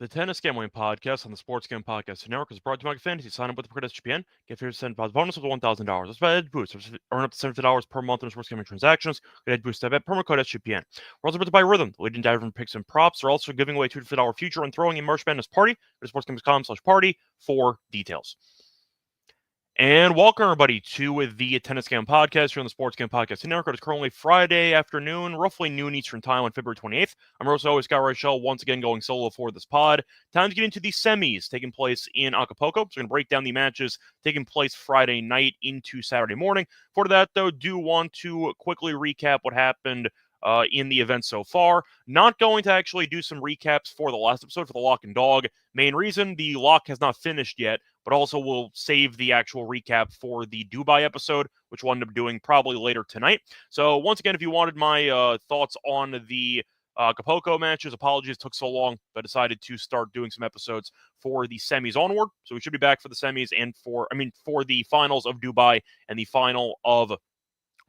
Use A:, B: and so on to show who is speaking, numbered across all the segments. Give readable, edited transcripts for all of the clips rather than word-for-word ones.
A: The Tennis Gambling Podcast on the Sports Gambling Podcast Network is brought to you by Fantasy. Sign up with the code SGPN. Get 50% bonus up to $1,000. That's by Ed Boost. Earn up to $70 per month in sports gambling transactions. Get Ed Boost at promo code SGPN. We're also brought to you by Rhythm, the leading diver from picks and props. They're also giving away $2 future and throwing a March Madness party. Go to sportsgambling.com/party for details. And welcome, everybody, to the Tennis Game Podcast here on the Sports Game Podcast Network. It's currently Friday afternoon, roughly noon Eastern Time on February 28th. I'm also always Scott Reichel, once again going solo for this pod. Time to get into the semis taking place in Acapulco. So we're going to break down the matches taking place Friday night into Saturday morning. For that, though, do want to quickly recap what happened in the event so far. Not going to actually do some recaps for the last episode for the Lock and Dog. Main reason, the lock has not finished yet, but also we'll save the actual recap for the Dubai episode, which we'll end up doing probably later tonight. So once again, if you wanted my thoughts on the Acapulco matches, apologies it took so long, but I decided to start doing some episodes for the semis onward. So we should be back for the semis and for the finals of Dubai and the final of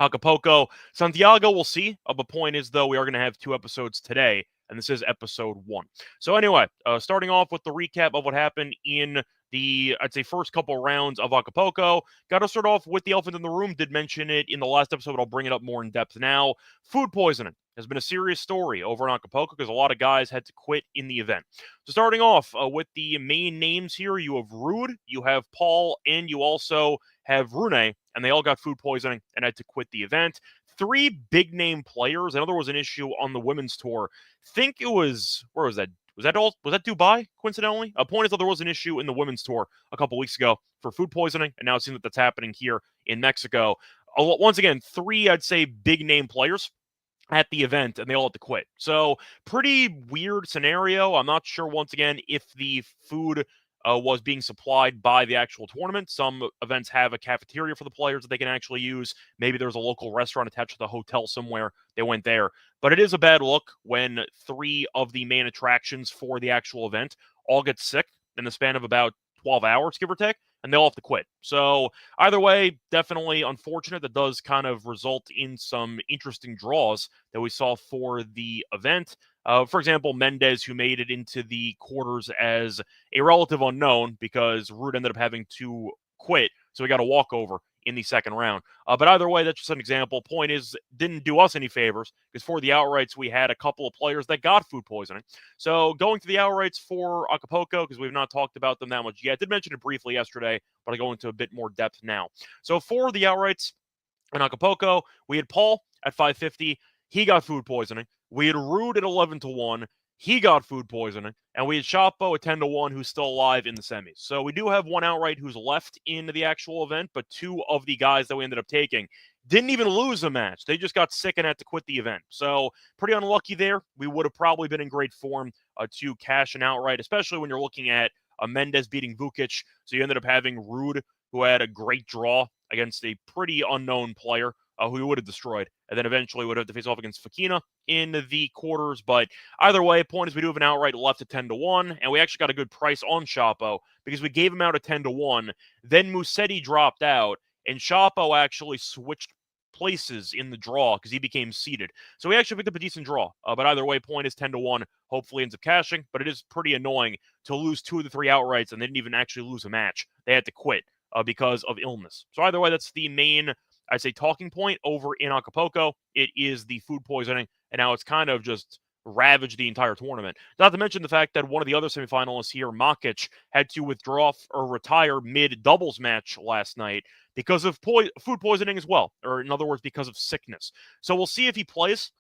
A: Acapulco. Santiago, we'll see. The point is, though, we are going to have 2 episodes today, and this is episode 1. So anyway, starting off with the recap of what happened in the, I'd say, first couple rounds of Acapulco. Got to start off with the elephant in the room. Did mention it in the last episode, but I'll bring it up more in depth now. Food poisoning has been a serious story over in Acapulco because a lot of guys had to quit in the event. So starting off with the main names here, you have Ruud, you have Paul, and you also have Rune, and they all got food poisoning and had to quit the event. 3 big-name players. I know there was an issue on the women's tour. Think it was, where was that? Was that Dubai, coincidentally? A point is that there was an issue in the women's tour a couple weeks ago for food poisoning, and now it seems that that's happening here in Mexico. Once again, 3, I'd say, big-name players at the event, and they all had to quit. So, pretty weird scenario. I'm not sure, once again, if the food was being supplied by the actual tournament. Some events have a cafeteria for the players that they can actually use. Maybe there's a local restaurant attached to the hotel somewhere. They went there. But it is a bad look when 3 of the main attractions for the actual event all get sick in the span of about 12 hours, give or take, and they all have to quit. So either way, definitely unfortunate. That does kind of result in some interesting draws that we saw for the event. For example, Mendez, who made it into the quarters as a relative unknown because Ruud ended up having to quit, so he got a walkover in the second round. But either way, that's just an example. Point is, didn't do us any favors because for the outrights, we had a couple of players that got food poisoning. So going to the outrights for Acapulco, because we've not talked about them that much yet. I did mention it briefly yesterday, but I'll go into a bit more depth now. So for the outrights in Acapulco, we had Paul at 550. He got food poisoning. We had Ruud at 11-1. He got food poisoning. And we had Chapo at 10-1, who's still alive in the semis. So we do have one outright who's left in the actual event, but 2 of the guys that we ended up taking didn't even lose a match. They just got sick and had to quit the event. So pretty unlucky there. We would have probably been in great form to cash an outright, especially when you're looking at Mendez beating Vukic. So you ended up having Ruud, who had a great draw against a pretty unknown player who he would have destroyed, and then eventually would have to face off against Fakina in the quarters. But either way, point is we do have an outright left at 10-1, and we actually got a good price on Chapo because we gave him out at 10-1. Then Musetti dropped out, and Chapo actually switched places in the draw because he became seeded. So he actually picked up a decent draw. But either way, point is 10-1. Hopefully ends up cashing, but it is pretty annoying to lose 2 of the 3 outrights, and they didn't even actually lose a match. They had to quit because of illness. So either way, that's the main, I'd say, talking point over in Acapulco. It is the food poisoning, and now it's kind of just ravaged the entire tournament. Not to mention the fact that one of the other semifinalists here, Makic, had to withdraw or retire mid-doubles match last night because of food poisoning as well, or in other words, because of sickness. So we'll see if he plays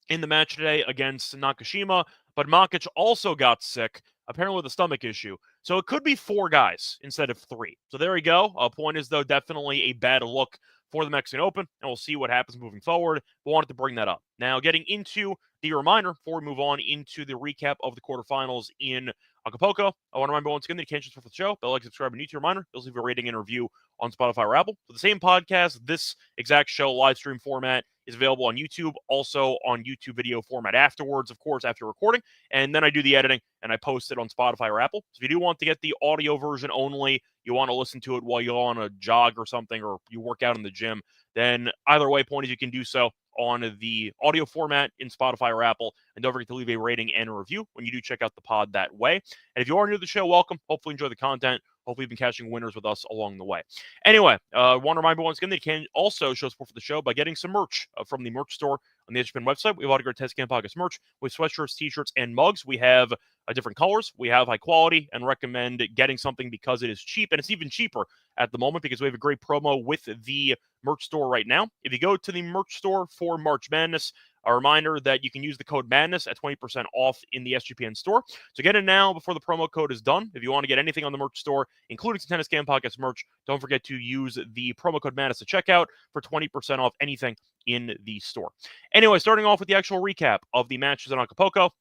A: in the match today against Nakashima, but Makic also got sick, apparently with a stomach issue. So it could be 4 guys instead of 3. So there we go. Point is, though, definitely a bad look for the Mexican Open, and we'll see what happens moving forward. But wanted to bring that up. Now, getting into the reminder before we move on into the recap of the quarterfinals in Acapulco, I want to remind once again that you can't just for the show, but like, subscribe, and new to your reminder. You'll leave a rating and review on Spotify or Apple. For the same podcast, this exact show, live stream format, is available on YouTube, also on YouTube video format afterwards, of course, after recording. And then I do the editing, and I post it on Spotify or Apple. So if you do want to get the audio version only, you want to listen to it while you're on a jog or something, or you work out in the gym, then either way, point is you can do so on the audio format in Spotify or Apple. And don't forget to leave a rating and a review when you do check out the pod that way. And if you are new to the show, welcome. Hopefully enjoy the content. Hopefully you've been catching winners with us along the way. Anyway, want to remind you once again that you can also show support for the show by getting some merch from the merch store on the SGPN website. We have a lot of great Test Camp Podcast merch with sweatshirts, t-shirts, and mugs. We have different colors. We have high quality and recommend getting something because it is cheap, and it's even cheaper at the moment because we have a great promo with the merch store right now. If you go to the merch store for March Madness, a reminder that you can use the code MADNESS at 20% off in the SGPN store. So get it now before the promo code is done. If you want to get anything on the merch store, including some Tennis Game Podcast merch, don't forget to use the promo code MADNESS at checkout for 20% off anything in the store. Anyway, starting off with the actual recap of the matches in Acapulco.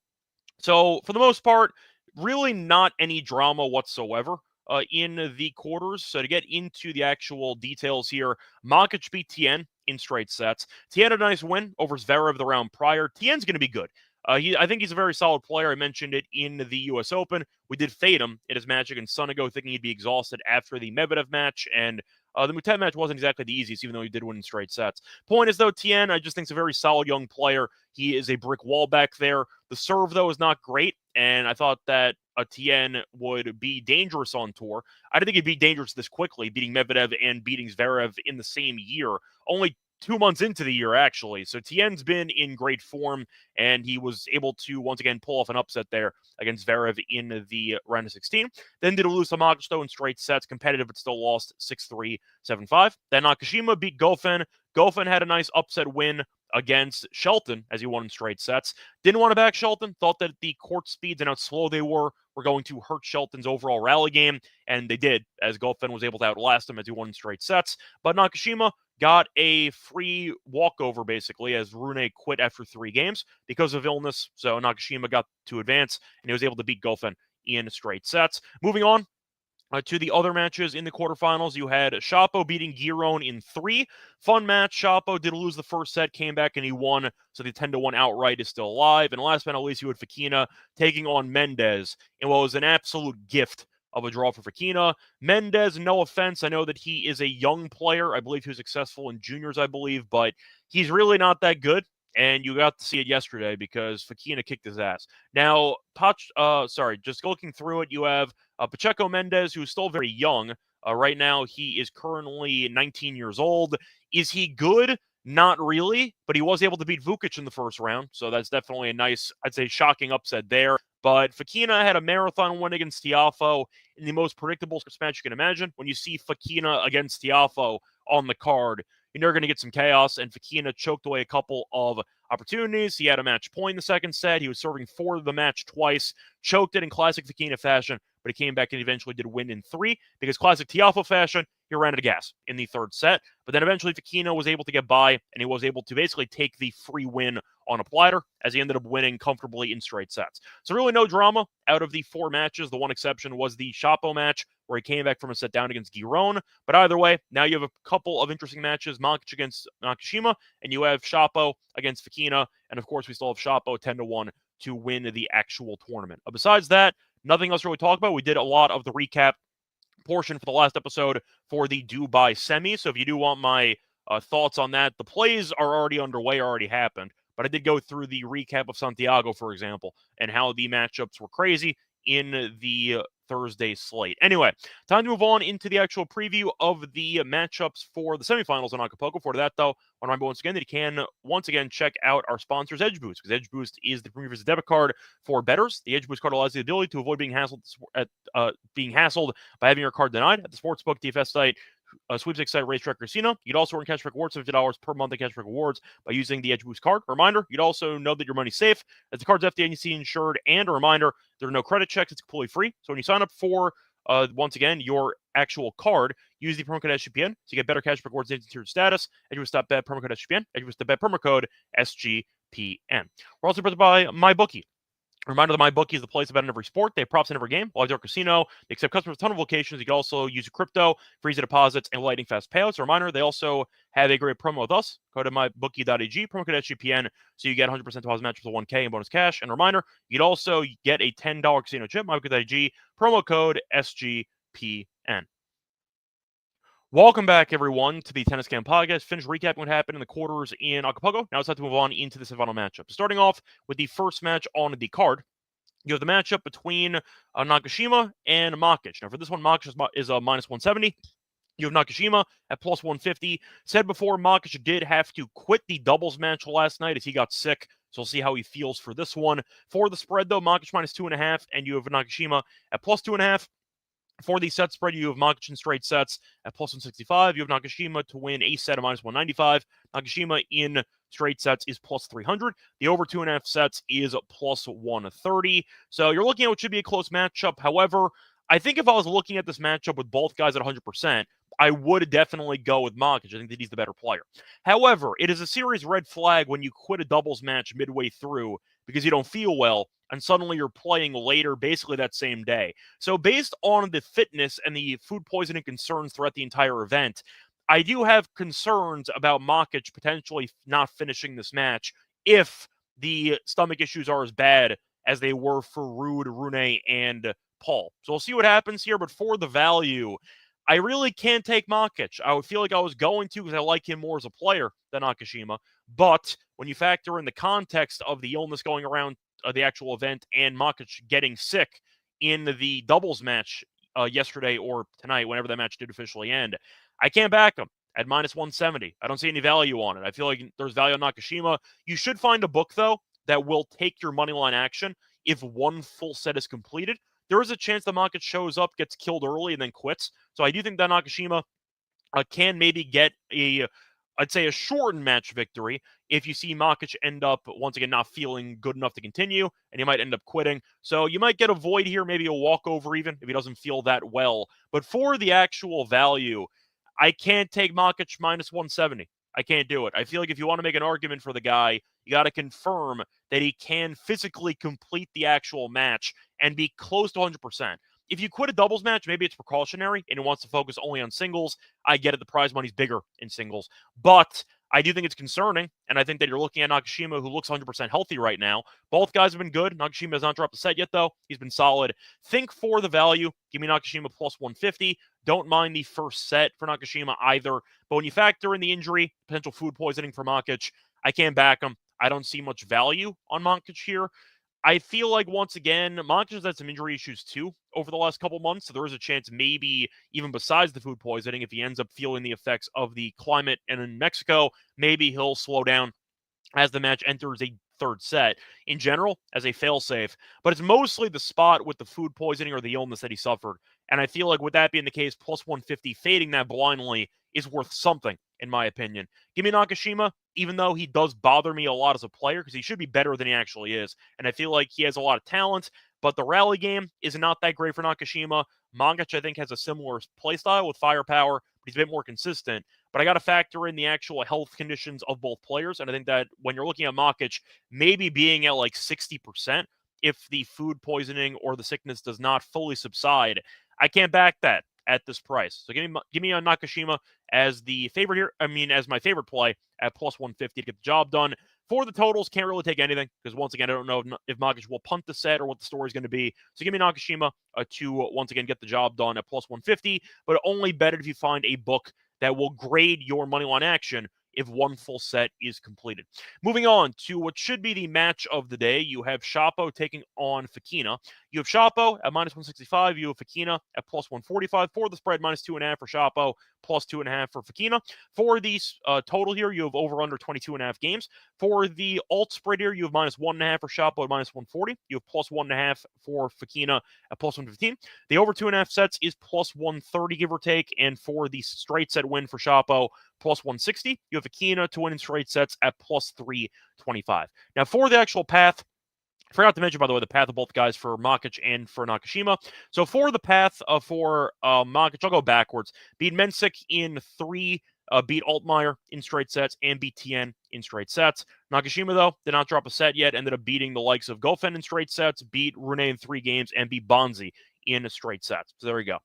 A: So for the most part, really not any drama whatsoever in the quarters. So to get into the actual details here, Makic beat Tien in straight sets. Tien had a nice win over Zverev the round prior. Tien's going to be good. I think he's a very solid player. I mentioned it in the U.S. Open. We did fade him in his match against Sonego, thinking he'd be exhausted after the Medvedev match, and the Mutet match wasn't exactly the easiest, even though he did win in straight sets. Point is, though, Tien, I just think, is a very solid young player. He is a brick wall back there. The serve, though, is not great, and I thought that Tien would be dangerous on tour. I didn't think he'd be dangerous this quickly, beating Medvedev and beating Zverev in the same year. Only 2 months into the year, actually. So Tien's been in great form, and he was able to, once again, pull off an upset there against Zverev in the round of 16. Then did lose to Makic, though, in straight sets. Competitive, but still lost 6-3, 7-5. Then Nakashima beat Goffin. Goffin had a nice upset win against Shelton as he won in straight sets. Didn't want to back Shelton. Thought that the court speeds and how slow they were going to hurt Shelton's overall rally game, and they did, as Goffin was able to outlast him as he won in straight sets. But Nakashima got a free walkover, basically, as Rune quit after 3 games because of illness. So Nakashima got to advance, and he was able to beat Goffin in straight sets. Moving on to the other matches in the quarterfinals, you had Shapo beating Giron in 3. Fun match. Shapo did lose the first set, came back, and he won. So the 10-1 outright is still alive. And last but not least, you had Fekina taking on Mendez in what was an absolute gift of a draw for Fekina. Mendez, no offense, I know that he is a young player. I believe he was successful in juniors, I believe, but he's really not that good. And you got to see it yesterday because Fekina kicked his ass. Now, just looking through it, you have Pacheco Mendez, who's still very young. Right now, he is currently 19 years old. Is he good? Not really, but he was able to beat Vukic in the first round, so that's definitely a nice, I'd say, shocking upset there. But Fekina had a marathon win against Tiafoe in the most predictable match you can imagine. When you see Fekina against Tiafoe on the card, you're going to get some chaos, and Fekina choked away a couple of opportunities. He had a match point in the second set. He was serving for the match twice, choked it in classic Fekina fashion, but he came back and eventually did win in 3 because classic Tiafoe fashion, he ran out of gas in the third set. But then eventually Fekina was able to get by, and he was able to basically take the free win on a platter as he ended up winning comfortably in straight sets. So really no drama out of the 4 matches. The one exception was the Shapo match where he came back from a set down against Giron. But either way, now you have a couple of interesting matches, Makic against Nakashima, and you have Shapo against Fekina. And of course, we still have Shapo 10-1 to win the actual tournament. Besides that, nothing else to really talk about. We did a lot of the recap portion for the last episode for the Dubai semi. So if you do want my thoughts on that, the plays are already underway, already happened. But I did go through the recap of Santiago, for example, and how the matchups were crazy in the Thursday slate. Anyway, time to move on into the actual preview of the matchups for the semifinals in Acapulco. For that, though, I want to remind you once again that you can once again check out our sponsors, Edge Boost, because Edge Boost is the premier debit card for bettors. The Edge Boost card allows you the ability to avoid being hassled by having your card denied at the sportsbook, DFS site, sweepstakes site, racetrack, casino. You'd also earn cashback rewards of $50 per month in cashback rewards by using the Edge Boost card. Reminder, you'd also know that your money's safe, as the card's FDIC insured, and a reminder, there are no credit checks. It's completely free. So when you sign up for, once again, your actual card, use the promo code SGPN to get better cashback rewards into your status. EdgeBoost.bet, promo code SGPN. EdgeBoost.bet, promo code SGPN. We're also presented by MyBookie. Reminder that MyBookie is the place to bet in every sport. They have props in every game. Live door casino. They accept customers with a ton of locations. You can also use crypto, for easy deposits, and lightning fast payouts. A reminder, they also have a great promo with us. Go to mybookie.ag, promo code SGPN, so you get 100% deposit match with a 1K in bonus cash. And a reminder, you'd also get a $10 casino chip, mybookie.ag, promo code SGPN. Welcome back, everyone, to the Tennis Cam Podcast. Finish recapping what happened in the quarters in Acapulco. Now it's time to move on into the semifinal matchup. Starting off with the first match on the card, you have the matchup between Nakashima and Makic. Now, for this one, Makic is minus 170. You have Nakashima at plus 150. Said before, Makic did have to quit the doubles match last night as he got sick. So we'll see how he feels for this one. For the spread, though, Makic minus 2.5, and you have Nakashima at plus 2.5. For the set spread, you have Makic in straight sets at plus 165. You have Nakashima to win a set at minus 195. Nakashima in straight sets is plus 300. The over 2.5 sets is plus 130. So you're looking at what should be a close matchup. However, I think if I was looking at this matchup with both guys at 100%, I would definitely go with Makic. I think that he's the better player. However, it is a serious red flag when you quit a doubles match midway through because you don't feel well, and suddenly you're playing later, basically that same day. So based on the fitness and the food poisoning concerns throughout the entire event, I do have concerns about Makic potentially not finishing this match if the stomach issues are as bad as they were for Ruud, Rune, and Paul. So we'll see what happens here, but for the value, I really can't take Makic. I would feel like I was going to because I like him more as a player than Nakashima. But when you factor in the context of the illness going around the actual event and Makic getting sick in the doubles match yesterday or tonight, whenever that match did officially end, I can't back him at minus 170. I don't see any value on it. I feel like there's value on Nakashima. You should find a book, though, that will take your money line action if one full set is completed. There is a chance that Makic shows up, gets killed early, and then quits. So I do think that Nakashima can maybe get I'd say a shortened match victory if you see Makic end up, once again, not feeling good enough to continue, and he might end up quitting. So you might get a void here, maybe a walkover even, if he doesn't feel that well. But for the actual value, I can't take Makic minus 170. I can't do it. I feel like if you want to make an argument for the guy, you got to confirm that he can physically complete the actual match and be close to 100%. If you quit a doubles match, maybe it's precautionary and he wants to focus only on singles. I get it. The prize money's bigger in singles. But I do think it's concerning, and I think that you're looking at Nakashima, who looks 100% healthy right now. Both guys have been good. Nakashima has not dropped a set yet, though. He's been solid. Think for the value. Give me Nakashima plus 150. Don't mind the first set for Nakashima either. But when you factor in the injury, potential food poisoning for Makic, I can't back him. I don't see much value on Makic here. I feel like, once again, Makic has had some injury issues too over the last couple months, so there is a chance maybe even besides the food poisoning, if he ends up feeling the effects of the climate and in Mexico, maybe he'll slow down as the match enters a third set in general as a failsafe. But it's mostly the spot with the food poisoning or the illness that he suffered. And I feel like with that being the case, plus 150, fading that blindly is worth something, in my opinion. Give me Nakashima, even though he does bother me a lot as a player, because he should be better than he actually is. And I feel like he has a lot of talent, but the rally game is not that great for Nakashima. Makic, I think, has a similar playstyle with firepower, but he's a bit more consistent. But I got to factor in the actual health conditions of both players. And I think that when you're looking at Makic, maybe being at like 60%, if the food poisoning or the sickness does not fully subside, I can't back that at this price. So give me a Nakashima as the favorite here. I mean, as my favorite play at plus 150 to get the job done. For the totals, can't really take anything because, once again, I don't know if Makic will punt the set or what the story is going to be. So give me Nakashima to, once again, get the job done at plus 150, but only bet it if you find a book that will grade your moneyline action if one full set is completed. Moving on to what should be the match of the day, you have Shapo taking on Fekina. You have Shapo at minus 165. You have Fekina at plus 145. For the spread, minus 2.5 for Shapo, plus 2.5 for Fekina. For the total here, you have over under 22.5 games. For the alt spread here, you have minus 1.5 for Shapo at minus 140. You have plus 1.5 for Fekina at plus 115. The over 2.5 sets is plus 130, give or take. And for the straight set win for Shapo, plus 160. You have Fekina to win in straight sets at plus 325. Now, for the actual path, I forgot to mention, by the way, the path of both guys for Makic and for Nakashima. So for the path for Makic, I'll go backwards. Beat Mensik in 3, beat Altmaier in straight sets, and beat Tien in straight sets. Nakashima, though, did not drop a set yet, ended up beating the likes of Gofen in straight sets, beat Rune in 3 games, and beat Bonzi in a straight sets. So there we go.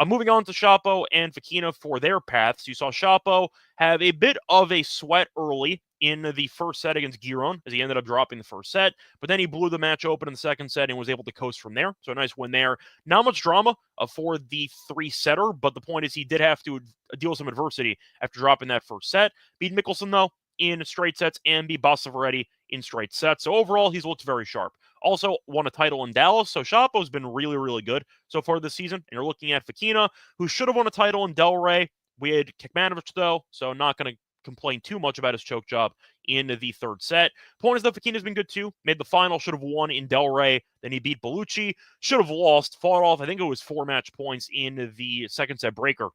A: Moving on to Shapo and Fekina for their paths. You saw Shapo have a bit of a sweat early in the first set against Giron, as he ended up dropping the first set, but then he blew the match open in the second set and was able to coast from there. So a nice win there. Not much drama for the three-setter, but the point is he did have to deal with some adversity after dropping that first set. Beat Mickelson, though, in straight sets and beat Bassavoretti in straight sets. So overall, he's looked very sharp. Also won a title in Dallas, so Shapo's been really, really good so far this season. And you're looking at Fokina, who should have won a title in Delray. We had Kekmanovic, though, so not going to complain too much about his choke job in the third set. Point is, though, Fokina's been good, too. Made the final, should have won in Delray. Then he beat Bellucci. Should have lost, fought off, I think it was 4 match points in the second set breaker.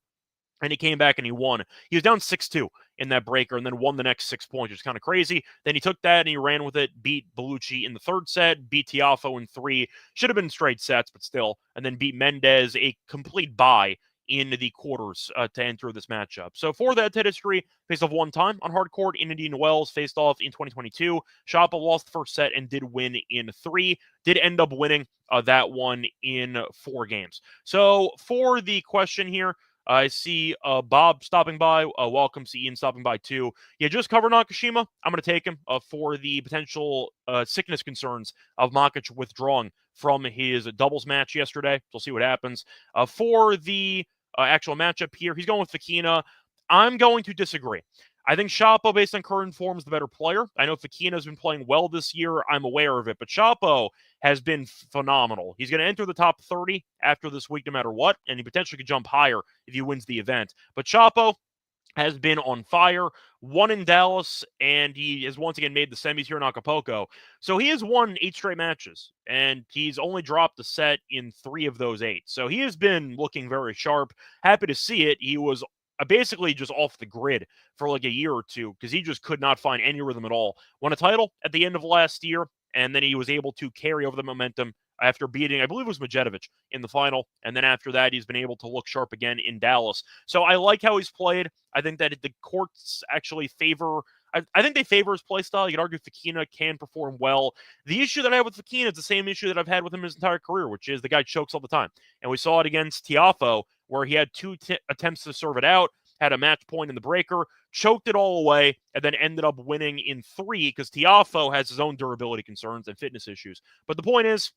A: And he came back and he won. He was down 6-2 in that breaker and then won the next 6 points, which is kind of crazy. Then he took that and he ran with it, beat Bellucci in the third set, beat Tiafoe in 3. Should have been straight sets, but still. And then beat Mendez, a complete bye in the quarters to enter this matchup. So for that head-to-head history, faced off one time on hard court in Indian Wells, faced off in 2022. Shapo lost the first set and did win in 3. Did end up winning that one in 4 games. So for the question here, I see Bob stopping by. Welcome. See Ian stopping by too. Yeah, just cover Nakashima. I'm going to take him for the potential sickness concerns of Makic withdrawing from his doubles match yesterday. So we'll see what happens. For the actual matchup here, he's going with Fokina. I'm going to disagree. I think Shapo, based on current form, is the better player. I know Fokina's been playing well this year. I'm aware of it. But Shapo has been phenomenal. He's going to enter the top 30 after this week no matter what, and he potentially could jump higher if he wins the event. But Shapo has been on fire, won in Dallas, and he has once again made the semis here in Acapulco. So he has won 8 straight matches, and he's only dropped a set in 3 of those 8. So he has been looking very sharp. Happy to see it. He was basically just off the grid for like a year or two because he just could not find any rhythm at all. Won a title at the end of last year, and then he was able to carry over the momentum after beating, I believe it was Medjedovic in the final, and then after that, he's been able to look sharp again in Dallas. So I like how he's played. I think that the courts actually favor, I think they favor his play style. You could argue Fokina can perform well. The issue that I have with Fokina is the same issue that I've had with him his entire career, which is the guy chokes all the time. And we saw it against Tiafoe, where he had 2 attempts to serve it out, had a match point in the breaker, choked it all away, and then ended up winning in 3 because Tiafoe has his own durability concerns and fitness issues. But the point is,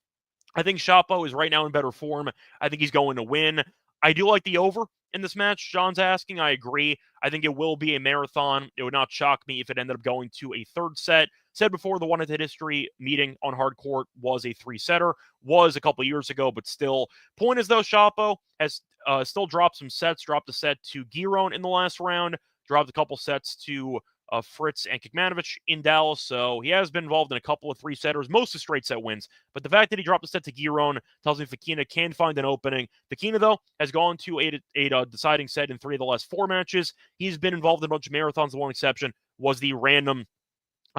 A: I think Shapo is right now in better form. I think he's going to win. I do like the over in this match. John's asking. I agree. I think it will be a marathon. It would not shock me if it ended up going to a third set. Said before, the one-hit history meeting on hard court was a 3-setter. Was a couple years ago, but still. Point is, though, Shapo has still dropped some sets. Dropped a set to Giron in the last round. Dropped a couple sets to Fritz and Kekmanovic in Dallas, so he has been involved in a couple of 3-setters, most of straight set wins. But the fact that he dropped a set to Giron tells me Fokina can find an opening. Fokina, though, has gone to a deciding set in 3 of the last 4 matches. He's been involved in a bunch of marathons. The one exception was the random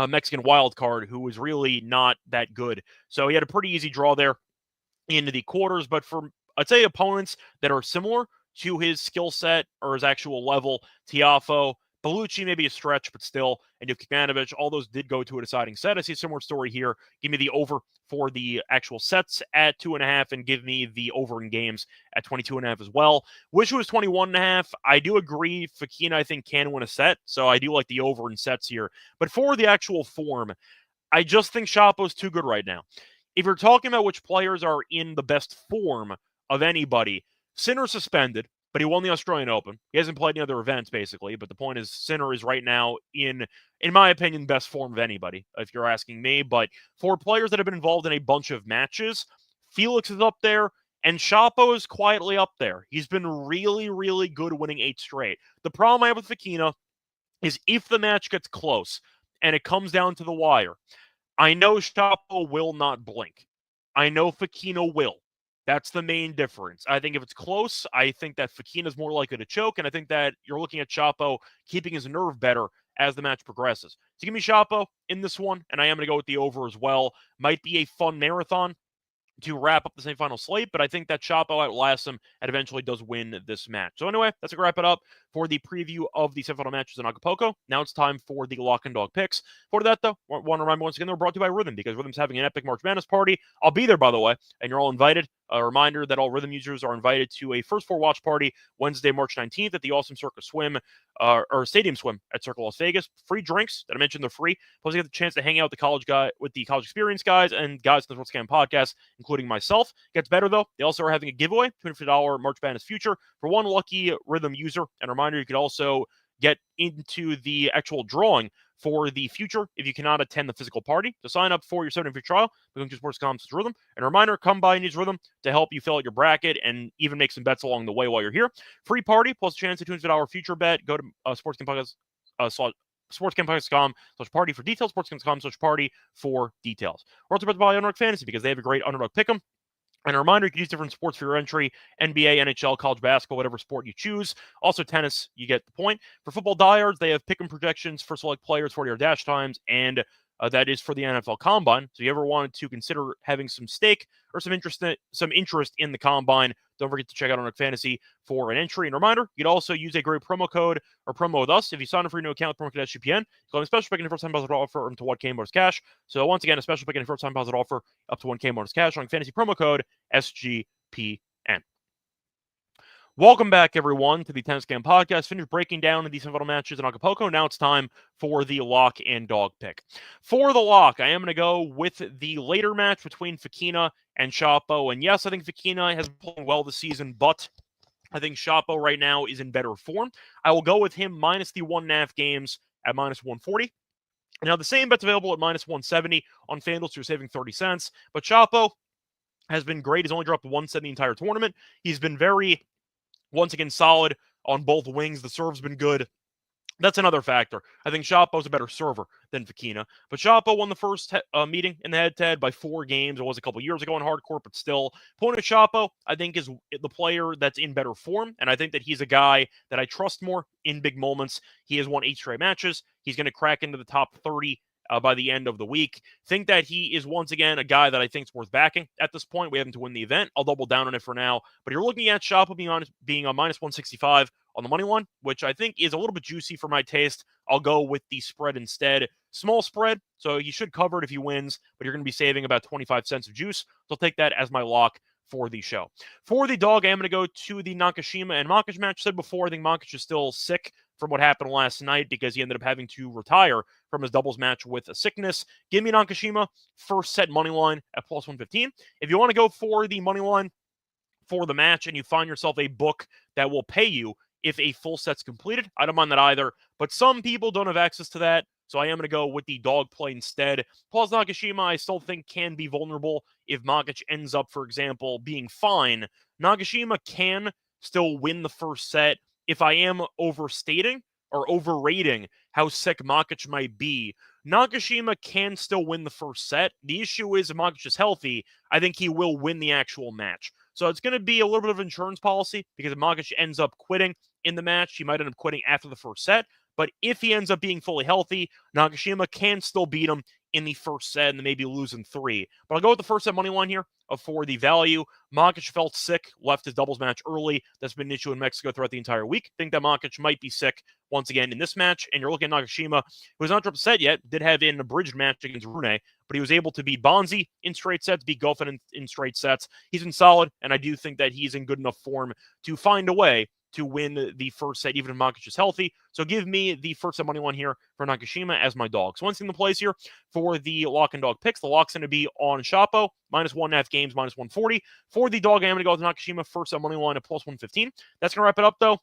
A: Mexican wild card who was really not that good. So he had a pretty easy draw there into the quarters, but for, I'd say, opponents that are similar to his skill set or his actual level, Tiafoe, Bellucci may be a stretch, but still, and Kekmanovic, all those did go to a deciding set. I see a similar story here. Give me the over for the actual sets at 2.5 and give me the over in games at 22.5 as well. Wish it was 21.5. I do agree. Fokina, I think, can win a set, so I do like the over in sets here. But for the actual form, I just think Shapo's too good right now. If you're talking about which players are in the best form of anybody, Sinner suspended, but he won the Australian Open. He hasn't played any other events, basically. But the point is, Sinner is right now in my opinion, best form of anybody, if you're asking me. But for players that have been involved in a bunch of matches, Felix is up there, and Shapo is quietly up there. He's been really, really good winning 8 straight. The problem I have with Fokina is if the match gets close and it comes down to the wire, I know Shapo will not blink. I know Fokina will. That's the main difference. I think if it's close, I think that Fokina is more likely to choke, and I think that you're looking at Shapo keeping his nerve better as the match progresses. So give me Shapo in this one, and I am going to go with the over as well. Might be a fun marathon to wrap up the semifinal slate, but I think that Shapo outlasts him and eventually does win this match. So anyway, that's going to wrap it up for the preview of the semifinal matches in Acapulco. Now it's time for the lock and dog picks. For that, though, I want to remind you once again, they're brought to you by Rhythm, because Rhythm's having an epic March Madness party. I'll be there, by the way, and you're all invited. A reminder that all Rhythm users are invited to a first four watch party Wednesday, March 19th at the Awesome Circus Swim or Stadium Swim at Circle Las Vegas. Free drinks that I mentioned, they're free. Plus, you get the chance to hang out with the college experience guys and guys on the Sports Scam podcast, including myself. Gets better though. They also are having a giveaway, $250 March Madness future for one lucky Rhythm user. And a reminder, you could also get into the actual drawing for the future if you cannot attend the physical party. To sign up for your 7-day free trial, going to sports.com/rhythm. And a reminder, come by and use Rhythm to help you fill out your bracket and even make some bets along the way while you're here. Free party plus a chance at $250 future bet. Go to sportscampodcast.com/party for details, sportscamp.com/party for details. We're also brought by Underdog Fantasy because they have a great underdog pick'em. And a reminder, you can use different sports for your entry: NBA, NHL, college basketball, whatever sport you choose. Also tennis, you get the point. For football diehards, they have pick'em projections for select players, 40-yard dash times, and that is for the NFL Combine. So if you ever wanted to consider having some stake or some interest in the Combine, don't forget to check out Underdog Fantasy for an entry. And reminder, you'd also use a great promo code or promo with us if you sign up for your new account with promo code SGPN. You'll have a special pick and first-time deposit offer up to 1K bonus cash. So once again, a special pick and first-time deposit offer up to 1K bonus cash on Fantasy promo code SGPN. Welcome back, everyone, to the Tennis Scam Podcast. Finished breaking down the semifinal matches in Acapulco. Now it's time for the lock and dog pick. For the lock, I am going to go with the later match between Fokina and Shapo. And yes, I think Fokina has been playing well this season, but I think Shapo right now is in better form. I will go with him minus the 1.5 games at minus 140. Now, the same bet's available at minus 170 on FanDuel, so you're saving 30 cents. But Shapo has been great. He's only dropped one set the entire tournament. He's been once again, solid on both wings. The serve's been good. That's another factor. I think Shapo's a better server than Fokina. But Shapo won the first meeting in the head-to-head by 4 games. It was a couple years ago in hardcourt, but still. Point of Shapo, I think, is the player that's in better form, and I think that he's a guy that I trust more in big moments. He has won 8 straight matches. He's going to crack into the top 30 by the end of the week. Think that he is once again a guy that I think is worth backing at this point. We have him to win the event. I'll double down on it for now. But you're looking at Shapo being on minus 165 on the money line, which I think is a little bit juicy for my taste. I'll go with the spread instead. Small spread, so he should cover it if he wins, but you're going to be saving about 25 cents of juice. So I'll take that as my lock for the show. For the dog, I am going to go to the Nakashima and Makic match. I said before, I think Makic is still sick from what happened last night because he ended up having to retire from his doubles match with a sickness. Give me Nakashima first set money line at plus 115. If you want to go for the money line for the match and you find yourself a book that will pay you if a full set's completed, I don't mind that either. But some people don't have access to that, so I am going to go with the dog play instead. Plus, Nakashima, I still think can be vulnerable if Makic ends up, for example, being fine. Nakashima can still win the first set if I am overstating or overrating how sick Makic might be. Nakashima can still win the first set. The issue is if Makic is healthy, I think he will win the actual match. So it's going to be a little bit of insurance policy because if Makic ends up quitting in the match, he might end up quitting after the first set. But if he ends up being fully healthy, Nakashima can still beat him in the first set and then maybe lose in 3. But I'll go with the first set money line here for the value. Makic felt sick, left his doubles match early. That's been an issue in Mexico throughout the entire week. Think that Makic might be sick once again in this match. And you're looking at Nakashima, who has not dropped a set yet, did have an abridged match against Rune, but he was able to beat Bonzi in straight sets, beat Goffin in straight sets. He's been solid, and I do think that he's in good enough form to find a way to win the first set, even if Makic is healthy. So give me the first set money line here for Nakashima as my dog. So one thing to place here for the lock and dog picks. The lock's going to be on Shapo, minus 1.5 games, minus 140. For the dog, I'm going to go with Nakashima, first set money line at plus 115. That's going to wrap it up, though.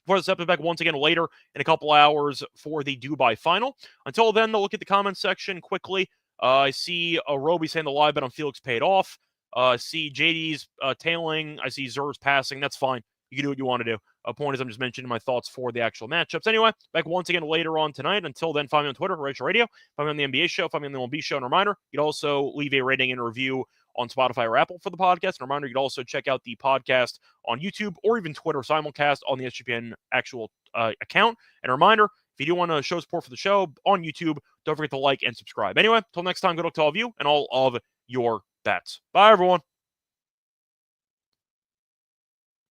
A: For the step back once again later in a couple hours for the Dubai final. Until then, though, look at the comment section quickly. I see Roby saying the live bet on Felix paid off. I see JD's tailing. I see Zer's passing. That's fine. You can do what you want to do. Point is, I'm just mentioning my thoughts for the actual matchups. Anyway, back once again later on tonight. Until then, find me on Twitter, Rachel Radio. Find me on the NBA show. Find me on the MLB show. And a reminder, you'd also leave a rating and a review on Spotify or Apple for the podcast. And a reminder, you can also check out the podcast on YouTube or even Twitter simulcast on the SGPN actual account. And a reminder, if you do want to show support for the show on YouTube, don't forget to like and subscribe. Anyway, until next time, good luck to all of you and all of your bets. Bye, everyone.